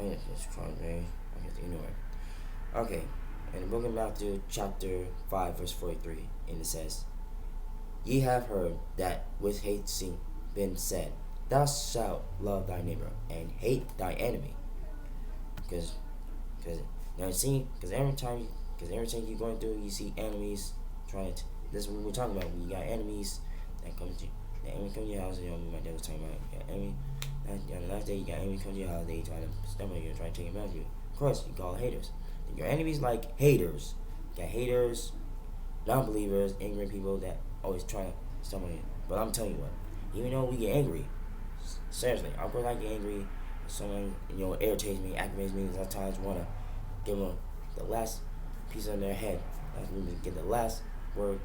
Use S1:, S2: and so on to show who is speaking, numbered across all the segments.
S1: yeah, it's Friday. I guess anyway. Okay, in the book of Matthew, chapter 5, verse 43, and it says, Ye have heard that which hath been said, Thou shalt love thy neighbor and hate thy enemy. Because, every time you're going through, you see enemies trying to. This is what we're talking about. When you got enemies that come to, the enemy come to your house. My dad was talking about. You got enemy. On the last day, you got enemy come to your house. They try to stumble you and try to take advantage of you. Of course, you call haters. Your enemies like haters. You got haters, non-believers, angry people that always try to stumble you. But I'm telling you what, even though we get angry, seriously, of course I get angry. Someone irritates me, aggravates me. Sometimes want to give them the last piece of their head. I'm gonna get the last word.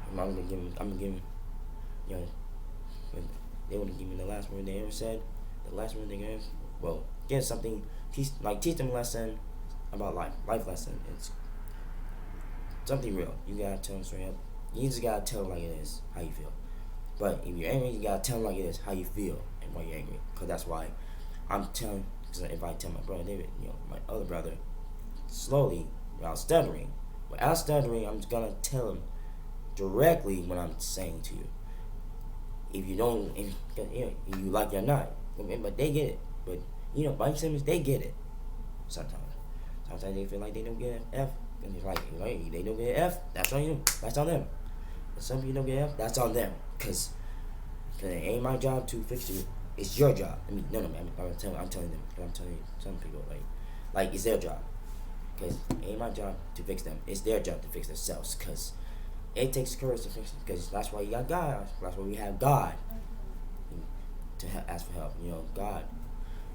S1: I'm gonna give them. I'm gonna give them. You know, when they want to give me the last word they ever said. The last word they gave. Well, get something. Teach them a lesson about life lesson. It's something real. You gotta tell them straight up. You just gotta tell them like it is how you feel. But if you're angry, you gotta tell them like it is how you feel and why you're angry. Cause that's why I'm telling. Cause if I tell my brother David, my other brother, slowly without stuttering, I'm just gonna tell him directly what I'm saying to you. If you don't, if you like it or not, but they get it. But Mike Simmons, they get it. Sometimes they feel like they don't get an F, and it's like they don't get an F. That's on you. That's on them. If some people don't get an F, that's on them. Cause it ain't my job to fix you. It's your job. I mean, no. I'm telling them. I'm telling you, some people like it's their job. Cause it ain't my job to fix them. It's their job to fix themselves. Cause it takes courage to fix them. Cause that's why you got God. That's why we have God to ask for help. God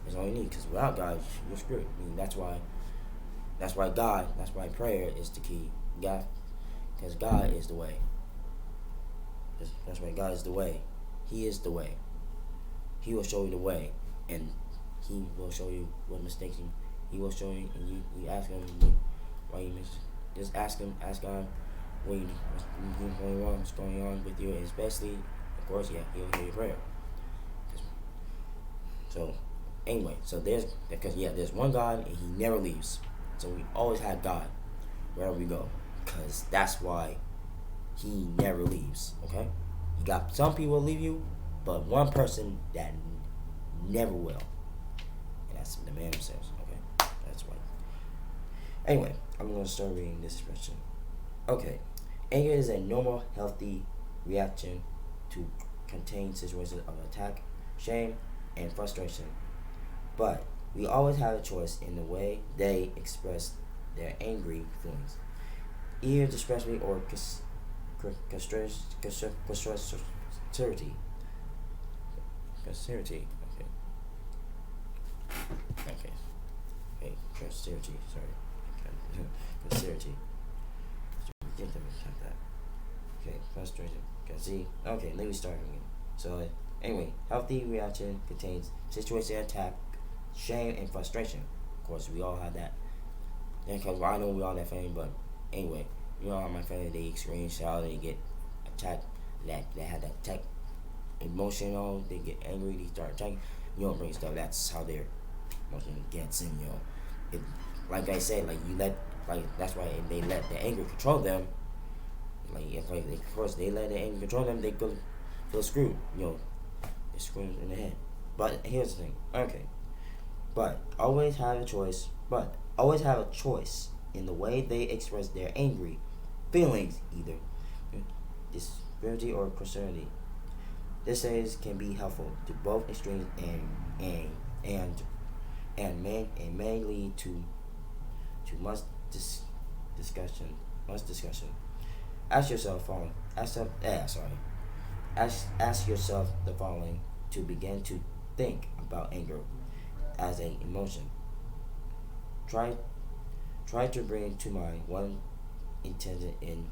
S1: is all you need. Cause without God, you're screwed. I mean, that's why prayer is the key. God, cause God is the way. That's why God is the way. He is the way. He will show you the way, and He will show you what mistakes He will show you, and you ask Him why you miss. Just ask Him, ask God what's going on with you, and especially, of course, He'll hear your prayer. So, anyway, there's one God, and He never leaves. So we always have God wherever we go, because that's why He never leaves. Okay, you got some people leave you, but one person that never will, and that's the man himself. Okay, that's why. Anyway, I'm gonna start reading this expression. Okay, anger is a normal, healthy reaction to contain situations of attack, shame, and frustration. But we always have a choice in the way they express their angry feelings, either dispersely or constructivity. Sincerity. Okay. Sincerity. Sorry. Sincerity. Get them like that. Okay. Frustration. Okay. See. Okay. Let me start again. So anyway, healthy reaction contains situation, attack, shame, and frustration. Of course, we all have that. Because I know we all that family, but anyway, all my family, they experience how they get attacked. They have that attack emotional, they get angry, they start attacking, bring stuff. That's how their emotion gets in, It, like I said, that's why they let the anger control them. Of course, they let the anger control them, they go feel screwed, they're screwed in the head. But here's the thing, okay, always have a choice in the way they express their angry feelings, either disparity or personality. This says can be helpful to both extremes and may lead to much discussion. Ask yourself following. Ask yourself the following to begin to think about anger as an emotion. Try to bring to mind one incident in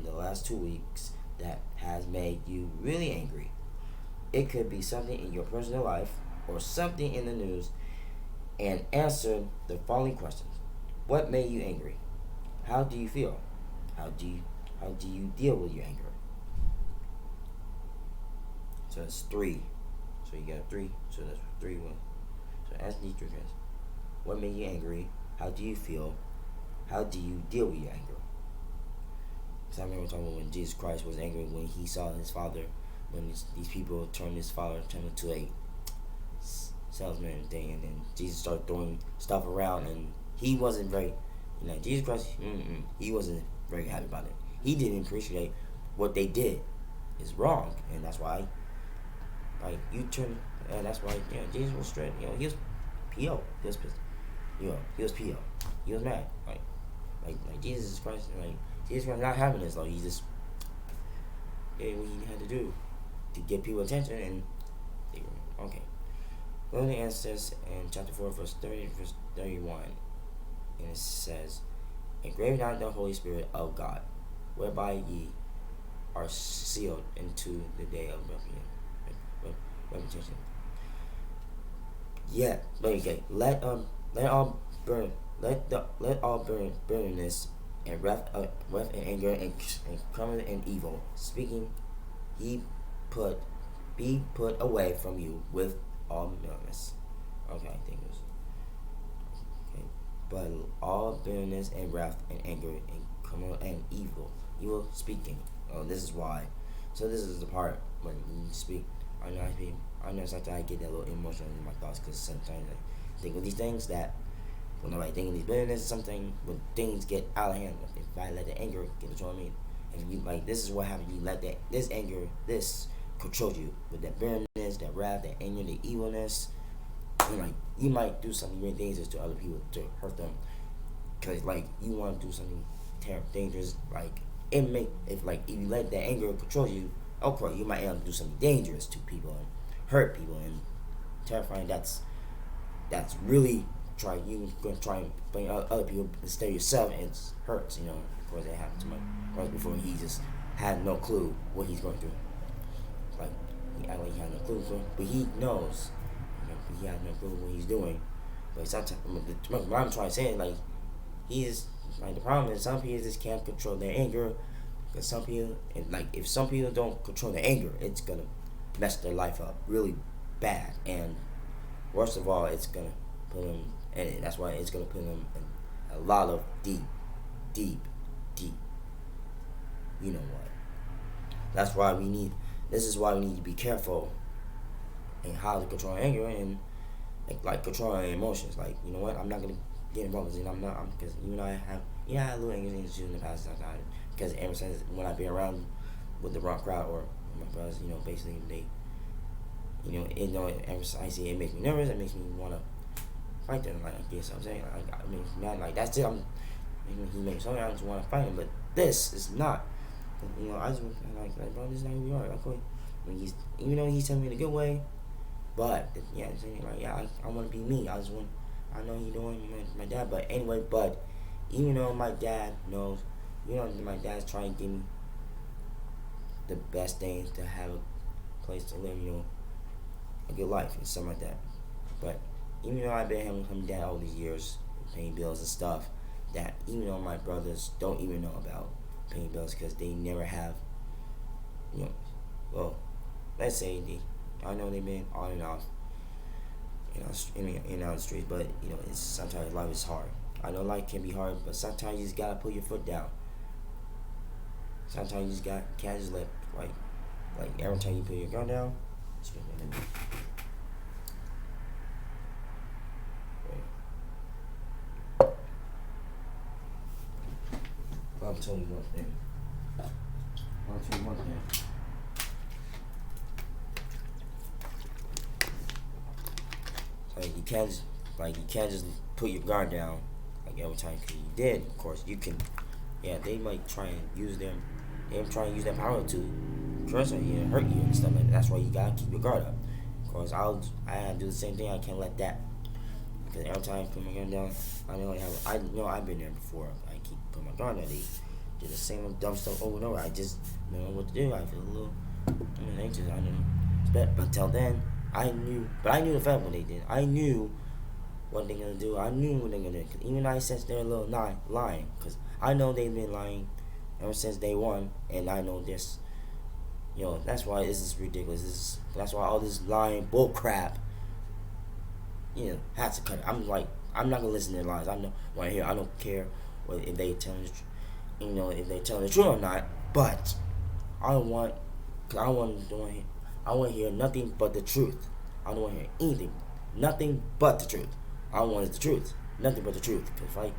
S1: the last 2 weeks that has made you really angry. It could be something in your personal life or something in the news, and answer the following questions. What made you angry? How do you feel? How do you deal with your anger? So that's 3. So you got 3. So that's 3 1. So ask these 3 questions. What made you angry? How do you feel? How do you deal with your anger? Because I remember talking about when Jesus Christ was angry when he saw his father, when these people turned his father into a salesman and thing, and then Jesus started throwing stuff around, and he wasn't very, Jesus Christ, he wasn't very happy about it. He didn't appreciate what they did is wrong, and that's why, like, you turn, and that's why, Jesus was straight, he was P.O., he was pissed, he was P.O., he was mad, like Jesus Christ, Jesus Christ not having this, he just did what he had to do to get people attention, and they were, okay. One of the answers in chapter 4, verse 30, verse 31, and it says, engrave not the Holy Spirit of God, whereby ye are sealed into the day of reputation. Yeah, but okay. Let all bitterness and wrath and anger and coming and evil speaking, be put away from you with all bitterness. Okay, I think it was okay. But all bitterness and wrath and anger and coming and evil speaking. Oh, this is why. So this is the part when you speak. I know sometimes I get that little emotional in my thoughts because sometimes I think of these things that when I think of these bitterness or something, when things get out of hand, if I let the anger get control of me, and you this is what happens. You let this anger, control you with that bitterness, that wrath, that anger, the evilness. And you might do something very dangerous to other people to hurt them, cause you want to do something dangerous. If you let that anger control you, of course you might end up do something dangerous to people and hurt people and terrifying. That's really you're gonna try and blame other people instead of yourself, and it hurts. Of course that happened to my brother before. He just had no clue what he's going through. He acted like he had no clue, but he knows. He has no clue what he's doing. But sometimes, what I'm trying to say is he is the problem is some people just can't control their anger. Because some people, and if some people don't control their anger, it's gonna mess their life up really bad. And worst of all, it's gonna put them, and that's why it's gonna put them in a lot of deep. You know what? That's why we need. This is why we need to be careful in how to control anger and control our emotions. You know what? I'm not gonna get involved with it. Because I had a little anger issues in the past. Because ever since when I've been around with the wrong crowd or my brothers, basically they, ever since I see it makes me nervous. It makes me want to fight them. I guess I'm saying it makes me mad. That's it. He makes something. I just want to fight him. But this is not. I just bro, this is not who you are. Even though he's telling me in a good way, but I want to be me. I know he's doing my dad, but anyway, even though my dad knows, my dad's trying to give me the best things to have a place to live, a good life and something like that. But even though I've been having him dad all these years, paying bills and stuff, that even though my brothers don't even know about paying bills because they never have, well, let's say I know they've been on and off, in the streets, but it's sometimes life is hard. I know life can be hard, but sometimes you just gotta put your foot down. Sometimes you just can't just let every time you put your gun down. I'll tell you one thing. You can't just put your guard down every time. Cause you did, of course, you can. Yeah, they might try and use their power to curse on you and hurt you and stuff like that. That's why you gotta keep your guard up. Of course, I had to do the same thing. I can't let that. Because every time I put my gun down, I know I've been there before. I keep putting my guard down. They do the same dumb stuff over and over. I just don't know what to do. I feel a little anxious. I don't know. But until then, I knew the fact what they did. I knew what they're gonna do. I knew what they're gonna do. Even I sense they're a little lying, because I know they've been lying ever since day one, and I know this. That's why this is ridiculous. That's why all this lying bull crap had to cut it. I'm not gonna listen to their lies. I know right here. I don't care if they telling if they telling the truth or not. But I don't want, cause I want to hear nothing but the truth. I don't want to hear anything, nothing but the truth. I want the truth, nothing but the truth. Cause if I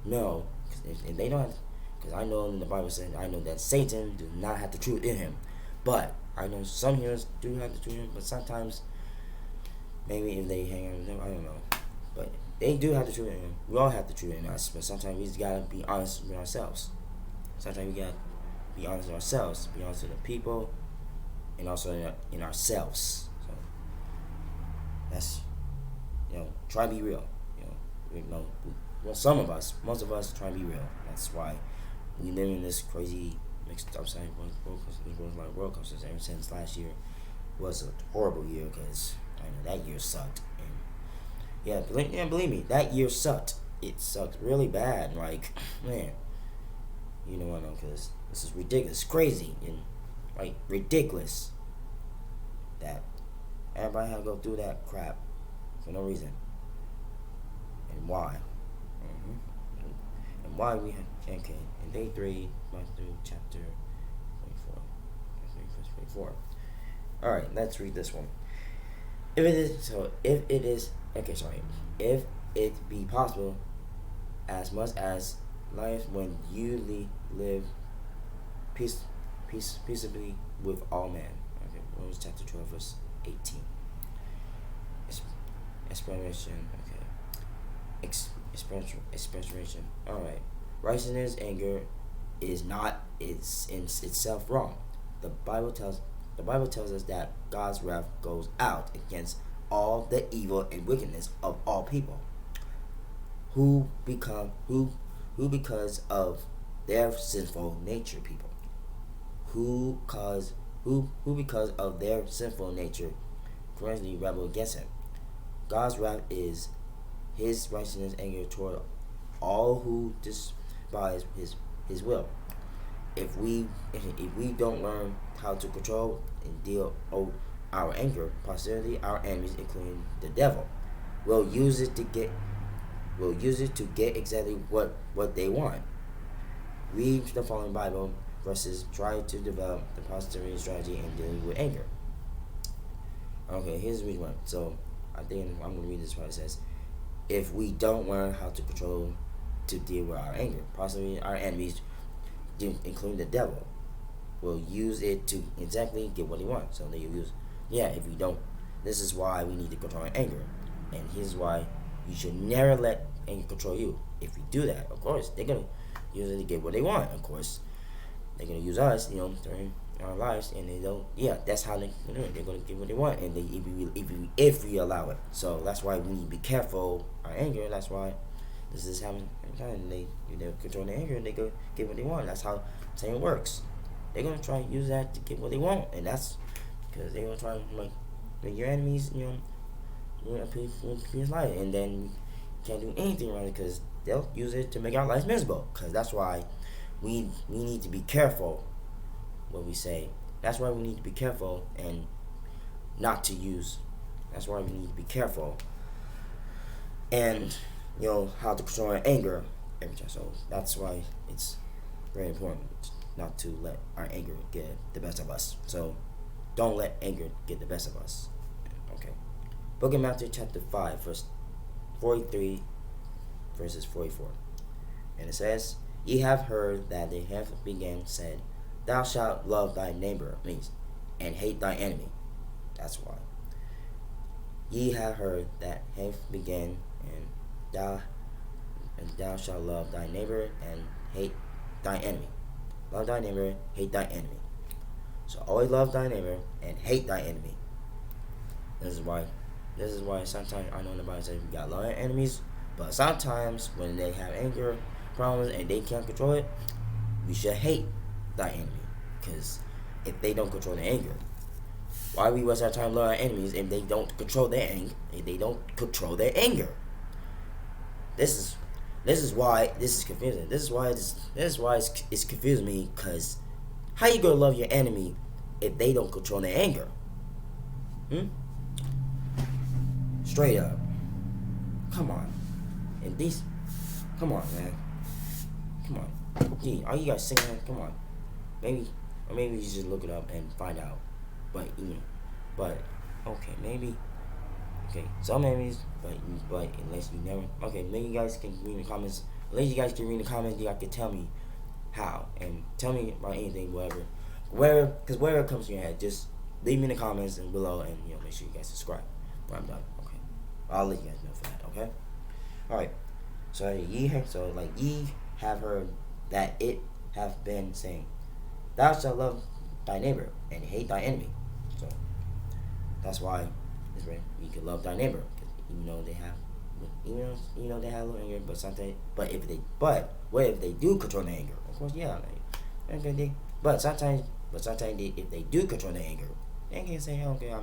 S1: know, if they don't, because I know in the Bible says I know that Satan does not have the truth in him, but I know some heroes do have the truth in him. But sometimes, maybe if they hang out with them, I don't know. But they do have the truth in them. We all have the truth in us, but sometimes we just gotta be honest with ourselves. Sometimes we gotta be honest with ourselves, be honest with the people, and also in ourselves. So that's try to be real. Well, some of us, most of us, try to be real. That's why we live in this crazy mixed up side world. This world's like roller coasters. Ever since last year was a horrible year, because I know that year sucked. And believe me, that year sucked. It sucked really bad. Like, man, you know what? Because this is ridiculous, crazy, and like ridiculous that everybody had to go through that crap for no reason. And why? And why we have, okay, in day 3, going through chapter 24. 24. Alright, let's read this one. If it be possible, as much as life when you live peaceably with all men. Okay, Romans chapter 12, verse 18. Expiration. Okay. Expiration. All right. Righteousness, anger, is not itself wrong. The Bible tells us that God's wrath goes out against all the evil and wickedness of all people, who because of their sinful nature, people who because of their sinful nature currently rebel against him. God's wrath is his righteousness, anger toward all who despise his will. If we don't learn how to control and deal our anger, posterity, our enemies, including the devil, will use it to get exactly what they want. Read the following Bible verses. Try to develop the posterity strategy in dealing with anger. Okay, here's the one. So I think I'm going to read this part. It says, if we don't learn how to control to deal with our anger, possibly our enemies, including the devil, will use it to exactly get what he wants. So they use, if we don't, this is why we need to control our anger. And here's why you should never let anger control you. If we do that, of course, they're going to use it to get what they want. Of course, they're going to use us, during our lives, and they don't, that's how they're going to do it. They're going to get what they want, and if we allow it. So that's why we need to be careful our anger. That's why this is happening every time. They control their anger, and they go get what they want. That's how Satan works. They're going to try to use that to get what they want, and that's because they're going to try to make your enemies, a peace life, and then you can't do anything around it because they'll use it to make our lives miserable. Because that's why we need to be careful what we say. That's why we need to be careful and not to use. That's why we need to be careful and how to control our anger every time. So that's why it's very important not to let our anger get the best of us. So don't let anger get the best of us. Okay. Book of Matthew chapter 5 verse 43 verses 44. And it says, ye have heard that they have began said, thou shalt love thy neighbor, and hate thy enemy. That's why. Ye have heard that have began, and thou shalt love thy neighbor and hate thy enemy. Love thy neighbor, hate thy enemy. So always love thy neighbor and hate thy enemy. This is why sometimes I know the Bible says we got a lot of enemies, but sometimes when they have anger problems and they can't control it, we should hate thy enemy. Because if they don't control their anger, why we waste our time loving our enemies if they don't control their anger? If they don't control their anger, this is why this is confusing. This is why it's confusing me. Because how you gonna love your enemy if they don't control their anger? Straight up. Come on. And these, come on, man. Come on. Gee, are you guys singing? Come on. Maybe, or maybe you just look it up and find out. But but okay, maybe. Okay, some enemies, but unless you never. Okay, maybe you guys can read in the comments. Unless you guys can read in the comments, you guys can tell me how and tell me about anything, because wherever it comes to your head, just leave me in the comments and below, and make sure you guys subscribe. When I'm done, okay. I'll let you guys know for that, okay. All right. So ye have heard that it have been saying, "Thou shalt love thy neighbor and hate thy enemy." So that's why it's right. You can love thy neighbor, because even though they have a little anger, but what if they do control their anger? Of course, yeah. But sometimes if they do control their anger, they can say, okay,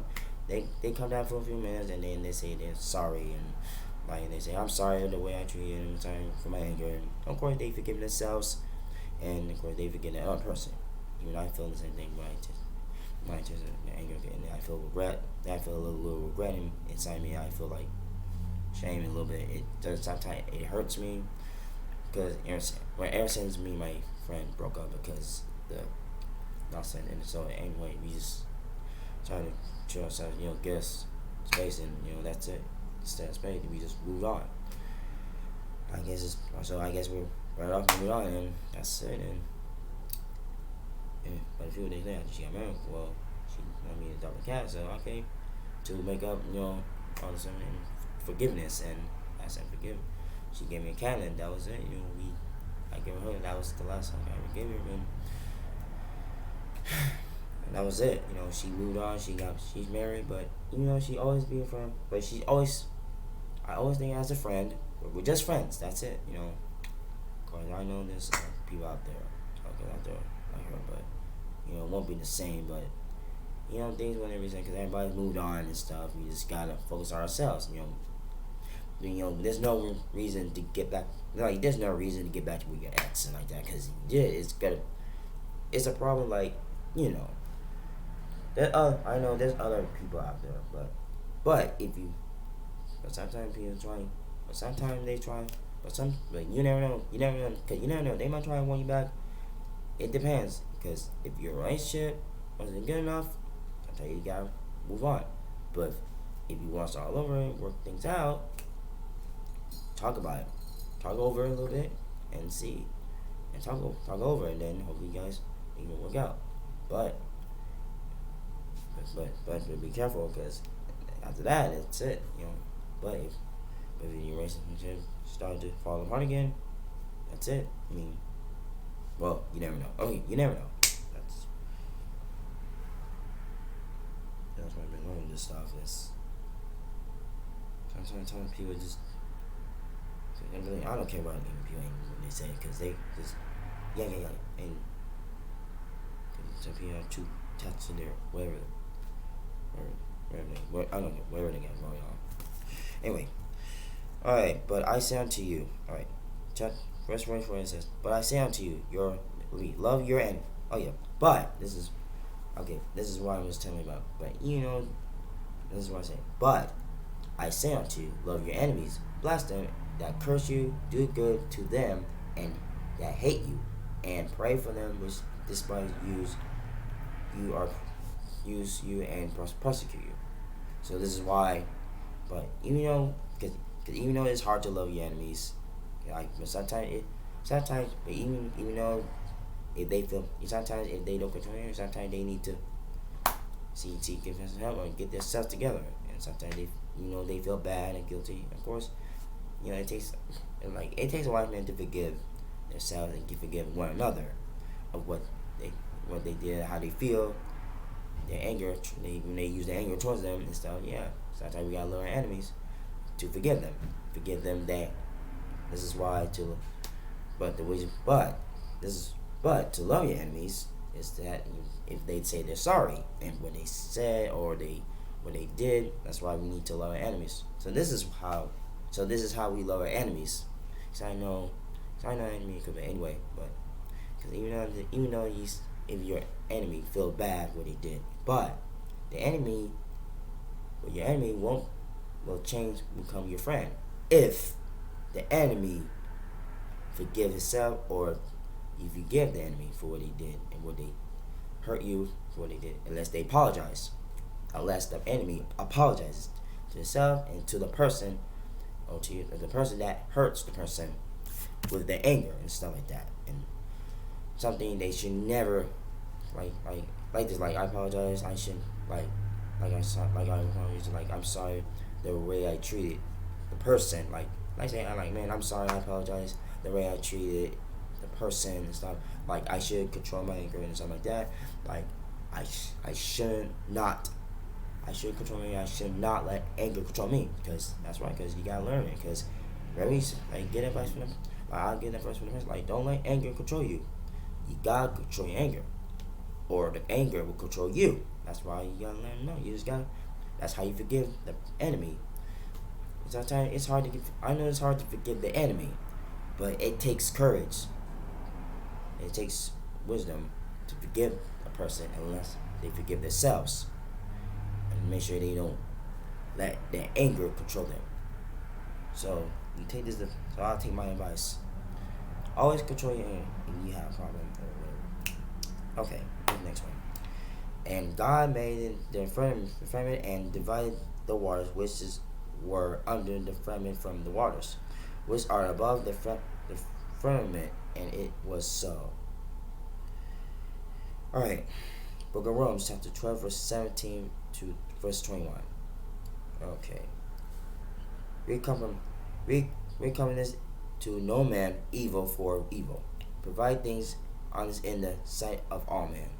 S1: they come down for a few minutes and then they say they're sorry, and they say, I'm sorry the way I treated you, I'm sorry for my anger. And of course, they forgive themselves, and of course, they forgive the other person. I feel the same thing, but I just anger, and I feel regret. I feel a little regret inside me. I feel like shame a little bit. It does sometimes. It hurts me because ever since me and my friend broke up because the nonsense, and so anyway, we just try to chill ourselves, get us space, and that's it. Instead of space, we just moved on. I guess we're right off and moved on, and that's it. And but a few days later, she got married. Well, she wanted me to adopt a cat, so okay, to make up, all of a sudden, forgiveness, and I said forgive. She gave me a cat, and that was it. I gave her. That was the last time I ever gave her, and that was it. She moved on. She's married, but she always be a friend. But I always think as a friend, we're just friends. That's it. Cause I know there's people out there like her, but it won't be the same. But things won't everything because everybody's moved on and stuff. We just gotta focus on ourselves. There's no reason to get back. There's no reason to get back with your ex and like that, because it's a problem. I know there's other people out there, but sometimes people try, but sometimes they try, but you never know, because you never know, they might try and want you back. It depends, because if your relationship wasn't good enough, sometimes you gotta move on. But if you want to start all over and work things out, talk about it, talk over it a little bit, and see, and talk over, and then hopefully you guys can work out. But be careful, because after that, it's it. But if your relationship start to fall apart again, that's it. Well, you never know. Okay, you never know. That's why I've been learning this stuff. Sometimes people just. I don't care about people when they say it, because they just and some people have too touched in there wherever I don't know wherever they get going on. Anyway, all right. But I say unto you, all right. Verse 44 it says, "But I say unto you, love your enemy." Oh yeah, but this is what I was telling you about. But this is what I say. But I say unto you, love your enemies, bless them that curse you, do good to them, and that hate you, and pray for them which despise you and persecute you. So this is why. But because even though it's hard to love your enemies, but sometimes, but even though if they don't control you, sometimes they need to give them some help or get themselves together, and sometimes they feel bad and guilty. Of course, it takes a white man to forgive themselves and forgive one another of what they did, how they feel, their anger, when they use their anger towards them and stuff. Yeah, sometimes we gotta love our enemies to forgive them that. This is why but to love your enemies is that if they say they're sorry and what they said or what they did, that's why we need to love our enemies. So this is how we love our enemies. So I know enemy could be anyway, but because even though if your enemy feel bad what he did, but your enemy will change, become your friend if the enemy forgive himself, or if you give the enemy for what he did and what they hurt you for what they did, unless they apologize, unless the enemy apologizes to himself and to the person, or to you, the person that hurts the person with their anger and stuff like that, and something they should never like this. Like, I apologize. I should I'm sorry the way I treated the person. Like saying, I'm like, man, I'm sorry. I apologize the way I treated the person and stuff. Like, I should control my anger and stuff like that. Like, I should not. I should control me. I should not let anger control me, because that's right. Because you gotta learn it. Because very get advice from them. I'll get advice from the person. Like, don't let anger control you. You gotta control your anger, or the anger will control you. That's why you gotta learn. No, you just gotta. That's how you forgive the enemy. Sometimes it's hard to give. I know it's hard to forgive the enemy, but it takes courage. It takes wisdom to forgive a person, unless they forgive themselves, and make sure they don't let their anger control them. So you take this. So I'll take my advice. Always control your anger if you have a problem or whatever. Okay, the next one. And God made the firmament and divided the waters were under the firmament from the waters, which are above the firmament, and it was so. Alright, Book of Romans, chapter 12, verse 17 to verse 21. Okay. Recompense to no man evil for evil. Provide things honest in the sight of all men.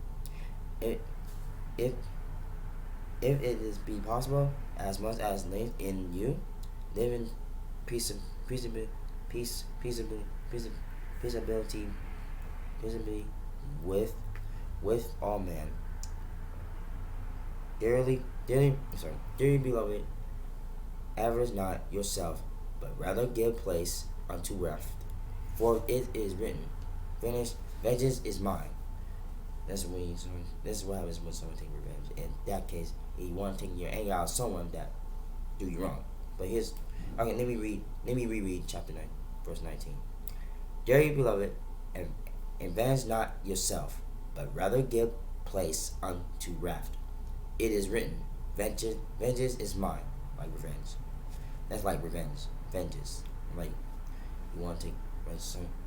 S1: If it is be possible, as much as live in you, live in peaceability with all men. Dearly beloved, average not yourself, but rather give place unto wrath. For it is written, vengeance is mine. This is what happens when someone takes revenge. In that case, you want to take your anger out of someone that do you wrong. But let me reread chapter 9, verse 19. Dearly beloved, and avenge not yourself, but rather give place unto wrath. It is written, vengeance is mine. Like revenge. That's like revenge. Vengeance. Like, you want to take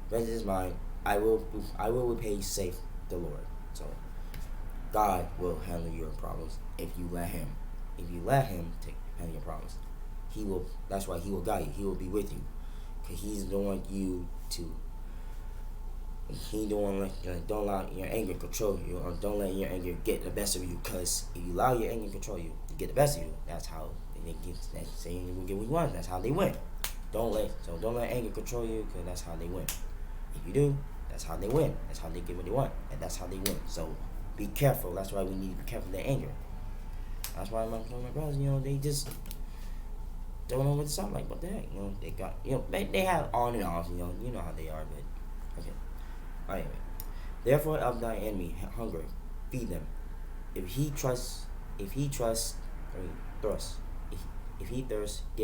S1: vengeance is mine. I will repay, saith the Lord. So God will handle your problems if you let Him. If you let Him handle your problems, He will. That's why He will guide you. He will be with you, because He's don't want you to. He don't allow your anger control you, or don't let your anger get the best of you. Because if you allow your anger to control you, to get the best of you, that's how they get. That saying, you will get what you want. That's how they win. Don't let anger control you, because that's how they win. If you do, that's how they win. That's how they get what they want, and that's how they win. So be careful. That's why we need to be careful of their anger. That's why my brothers, they just don't know what to sound like. What the heck, they got, they have on and off, you know how they are. But okay, anyway. Therefore, of thy enemy hunger, feed them. If he thirsts, give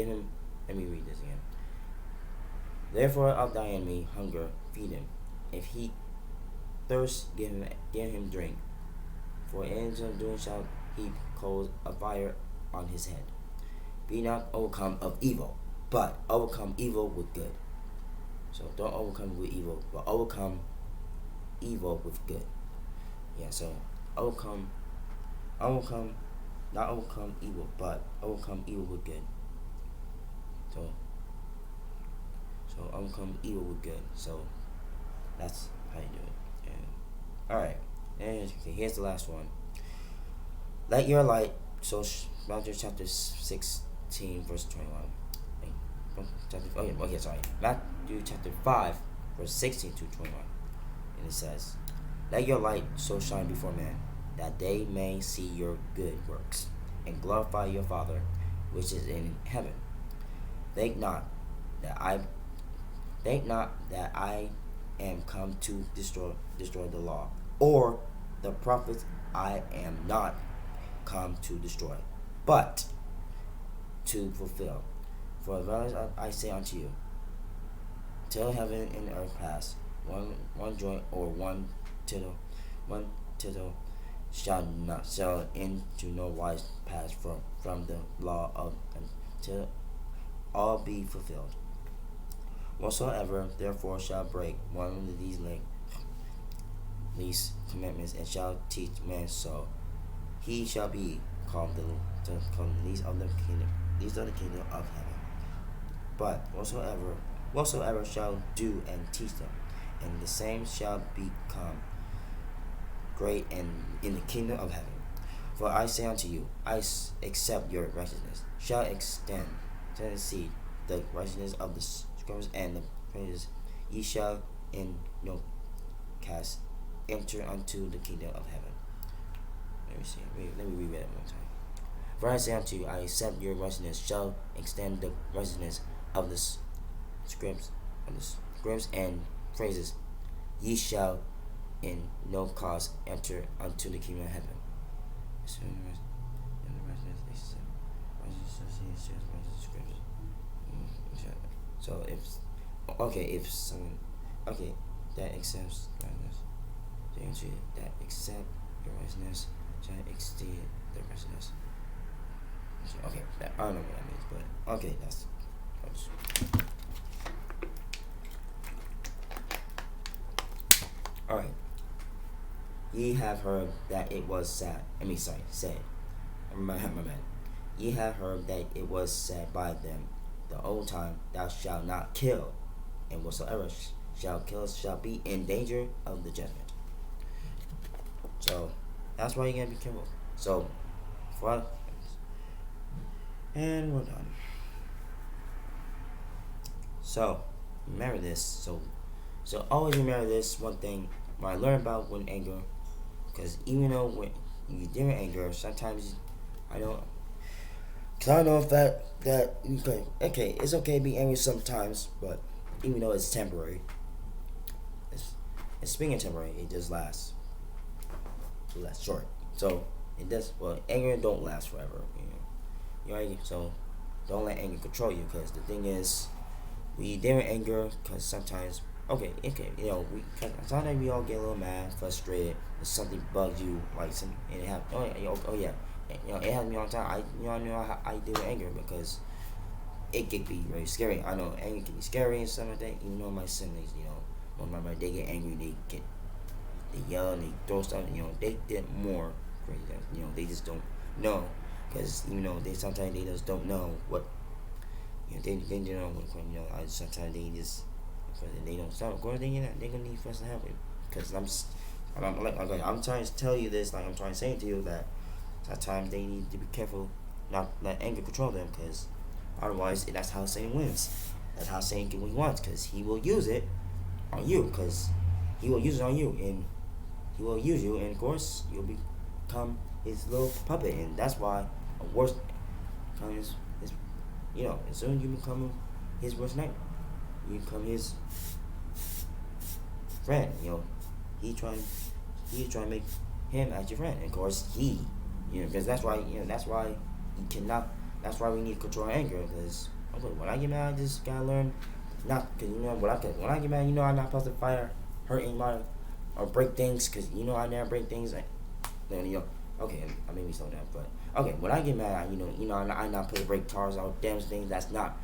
S1: him. Let me read this again. Therefore, of thy enemy hunger, feed him. If he thirsts, give him drink. For in so doing shall heap coals of fire on his head. Be not overcome of evil, but overcome evil with good. So don't overcome with evil, but overcome evil with good. Yeah, so not overcome evil, but overcome evil with good. So overcome evil with good. So that's how you do it. And alright, and here's the last one. Let your light, so Matthew chapter 16, verse 21. Matthew chapter 5, verse 16 to 21. And it says, let your light so shine before men, that they may see your good works, and glorify your Father which is in heaven. Think not that I am come to destroy the law, or the prophets. I am not come to destroy, but to fulfill. For as well as I say unto you, till heaven and earth pass, one joint or tittle, one tittle shall into no wise pass from the law of until all be fulfilled. Whatsoever therefore shall break one of these least commandments and shall teach men so, he shall be called the least of the kingdom of heaven. But whatsoever shall do and teach them, and the same shall become great in the kingdom of heaven. For I say unto you, except your righteousness shall extend to exceed the righteousness of the scribes and the praises, ye shall in no cast enter unto the kingdom of heaven. Let me see. Let me read that one time. For I say unto you, I accept your righteousness shall extend the righteousness of the scribes, and phrases. Ye shall in no cause enter unto the kingdom of heaven. So if someone that accepts righteousness, that accept your righteousness shall exceed the righteousness. Okay, I don't know what that means, but okay, that's. All right. Ye have heard that it was said. Said. My bad. Ye have heard that it was said by them, the old time, thou shalt not kill, and whatsoever shall kill shall be in danger of the judgment. So that's why you gotta be careful. So, and we're done. So remember this. So always remember this one thing. When I learned about when anger, because even though when you deal with anger, sometimes I don't. Cause I don't know if that okay, it's okay to be angry sometimes, but even though it's temporary, it's being temporary. It just lasts. It lasts short. So it does. Well, anger don't last forever. So don't let anger control you. Because the thing is, we deal with anger. Because sometimes, sometimes we all get a little mad, frustrated, if something bugs you, like some, and it happens. Oh yeah. It happens me all the time. I know how I deal with anger because it can be very scary. I know anger can be scary and stuff like that. Even though my siblings, when they get angry, they yell and they throw stuff. They get more crazy. They just don't know because sometimes they just don't know what. They don't know what. Sometimes they just they don't stop. Of course, they're gonna need for us to help you because I'm trying to tell you this. Like I'm trying to say to you that. Sometimes they need to be careful not let anger control them because otherwise that's how Satan wins. That's how Satan can win once because he will use it on you because he will use it on you and he will use you and of course you'll become his little puppet and that's why a worst comes is as soon as you become his worst nightmare, you become his friend. He trying to make him as your friend and of course because that's why you cannot. That's why we need to control our anger. Because when I get mad, I just gotta learn not. Because when I get mad, I'm not supposed to fight or hurt anybody or break things. Because I never break things. Okay, I made me slow down. But okay, when I get mad, I'm not supposed to break cars or damage things. That's not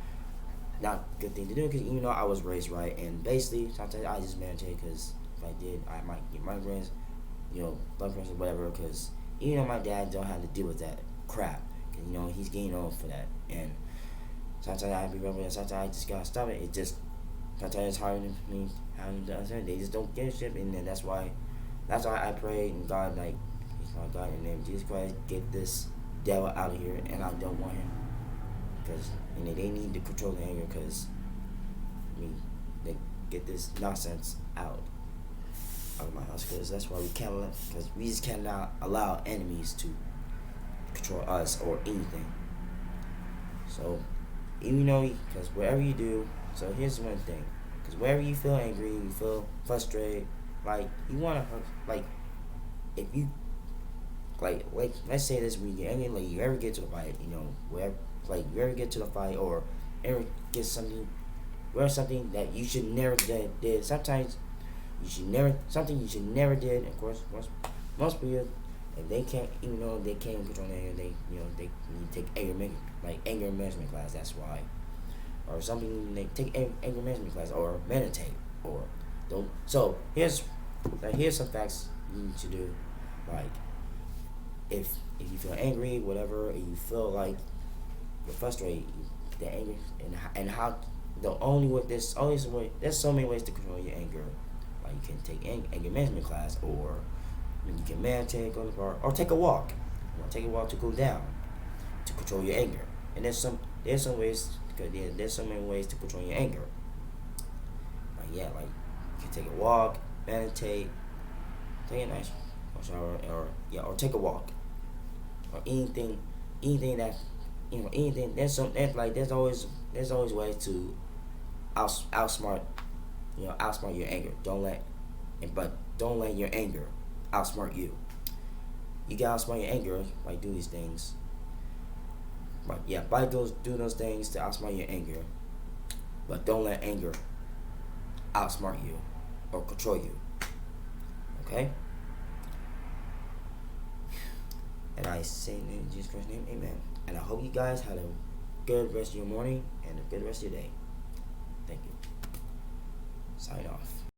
S1: a good thing to do. Because I was raised right, and basically sometimes I just meditate. Because if I did, I might get migraines, blood pressure, whatever. Because my dad don't have to deal with that crap. Cause he's getting old for that. And sometimes I have to be rebel. Sometimes I just gotta stop it. Sometimes it's hard for me having to understand. They just don't get shit. And then that's why I pray and God he's my God in the name of Jesus Christ, get this devil out of here. And I don't want him. Because they need to control the anger. Because they get this nonsense out of my house, because that's why we just cannot allow enemies to control us or anything. So even because wherever you do, so here's one thing, because wherever you feel angry, you feel frustrated, you want to if you let's say this, when you get angry, you ever get to a fight, wherever you ever get to the fight, or ever get something, wear something that you should never did. Sometimes you should never something you should never did. Of course, most people, if they can't, even though they can't control their anger, they need to take anger management class. That's why, or something they take anger management class or meditate or don't. So here's some facts you need to do, like if you feel angry, whatever, and you feel like you're frustrated, the anger and how the only way there's so many ways to control your anger. Like you can take anger management class, or you can meditate, go to the park, or take a walk. Take a walk to cool down, to control your anger. And there's some ways because there's so many ways to control your anger. Like you can take a walk, meditate, take a nice shower, or take a walk, or anything that anything. There's always ways to outsmart outsmart your anger. Don't let your anger outsmart you. You gotta outsmart your anger by doing these things. Do those things to outsmart your anger. But don't let anger outsmart you or control you. Okay? And I say in Jesus Christ's name, amen. And I hope you guys had a good rest of your morning and a good rest of your day. Thank you. Sign off.